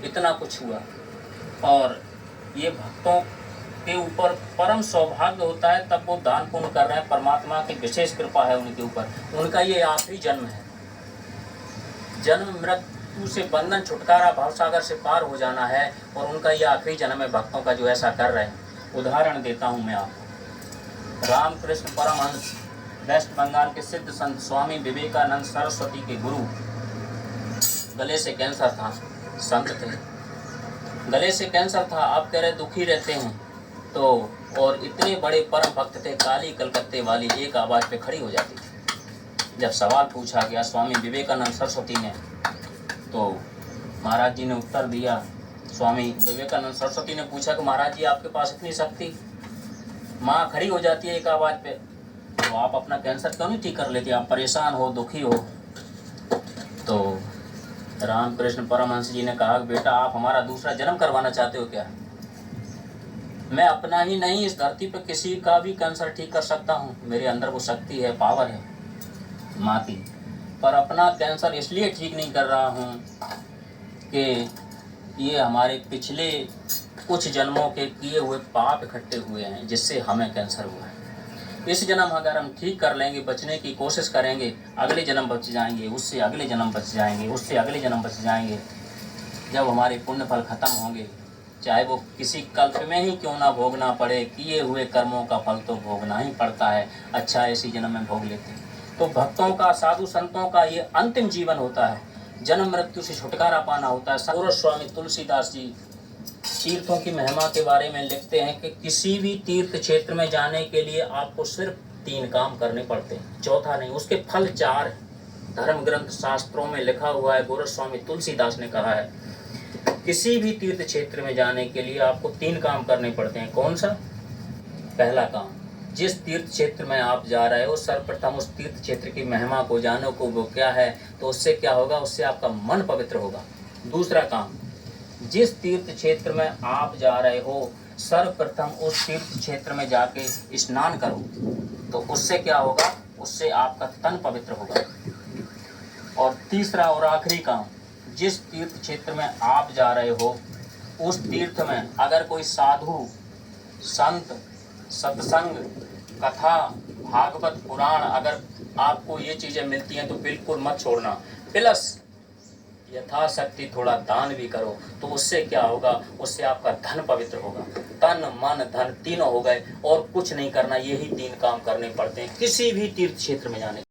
इतना कुछ हुआ। और ये भक्तों के ऊपर परम सौभाग्य होता है, तब वो दान पुण्य कर रहे हैं, परमात्मा की विशेष कृपा है उनके ऊपर। उनका ये आखिरी जन्म है, जन्म मृत्यु से बंधन छुटकारा भवसागर से पार हो जाना है, और उनका ये आखिरी जन्म है भक्तों का जो ऐसा कर रहे हैं। उदाहरण देता हूँ मैं आपको। रामकृष्ण परमहंस वेस्ट बंगाल के सिद्ध संत स्वामी विवेकानंद सरस्वती के गुरु, गले से कैंसर था, संत थे, गले से कैंसर था। आप कह रहे दुखी रहते हैं तो, और इतने बड़े परम भक्त थे, काली कलकत्ते वाली एक आवाज़ पे खड़ी हो जाती थी। जब सवाल पूछा गया स्वामी विवेकानंद सरस्वती ने, तो महाराज जी ने उत्तर दिया। स्वामी विवेकानंद सरस्वती ने पूछा कि महाराज जी आपके पास इतनी शक्ति, माँ खड़ी हो जाती है एक आवाज़ पे, तो आप अपना कैंसर क्यों नहीं ठीक कर लेते? आप परेशान हो, दुखी हो। तो रामकृष्ण परमहंस जी ने कहा, बेटा आप हमारा दूसरा जन्म करवाना चाहते हो क्या? मैं अपना ही नहीं, इस धरती पर किसी का भी कैंसर ठीक कर सकता हूँ, मेरे अंदर वो शक्ति है, पावर है माँ की। पर अपना कैंसर इसलिए ठीक नहीं कर रहा हूँ कि ये हमारे पिछले कुछ जन्मों के किए हुए पाप इकट्ठे हुए हैं, जिससे हमें कैंसर हुआ है। इस जन्म अगर हम ठीक कर लेंगे, बचने की कोशिश करेंगे, अगले जन्म बच जाएंगे, उससे अगले जन्म बच जाएंगे, उससे अगले जन्म बच जाएंगे। जब हमारे पुण्य फल खत्म होंगे, चाहे वो किसी कल्प में ही क्यों ना भोगना पड़े, किए हुए कर्मों का फल तो भोगना ही पड़ता है, अच्छा इसी जन्म में भोग लेते हैं। तो भक्तों का, साधु संतों का ये अंतिम जीवन होता है, जन्म मृत्यु से छुटकारा पाना होता है। गोस्वामी तुलसीदास जी तीर्थों की महिमा के बारे में लिखते हैं कि किसी भी तीर्थ क्षेत्र में जाने के लिए आपको सिर्फ 3 काम करने पड़ते हैं, चौथा नहीं। उसके फल 4 हैं, धर्म ग्रंथ शास्त्रों में लिखा हुआ है। गोस्वामी तुलसीदास ने कहा है किसी भी तीर्थ क्षेत्र में जाने के लिए आपको 3 काम करने पड़ते हैं। कौन सा? पहला काम, जिस तीर्थ क्षेत्र में आप जा रहे हो, सर्वप्रथम उस तीर्थ क्षेत्र की महिमा को जानो को वो क्या है, तो उससे क्या होगा, उससे आपका मन पवित्र होगा। दूसरा काम, जिस तीर्थ क्षेत्र में आप जा रहे हो, सर्वप्रथम उस तीर्थ क्षेत्र में जाके स्नान करो, तो उससे क्या होगा, उससे आपका तन पवित्र होगा। और तीसरा और आखिरी काम, जिस तीर्थ क्षेत्र में आप जा रहे हो, उस तीर्थ में अगर कोई साधु संत, सत्संग, कथा, भागवत पुराण, अगर आपको ये चीज़ें मिलती हैं तो बिल्कुल मत छोड़ना। प्लस यथाशक्ति थोड़ा दान भी करो, तो उससे क्या होगा, उससे आपका धन पवित्र होगा। तन मन धन तीनों हो गए, और कुछ नहीं करना, यही 3 काम करने पड़ते हैं किसी भी तीर्थ क्षेत्र में जाने।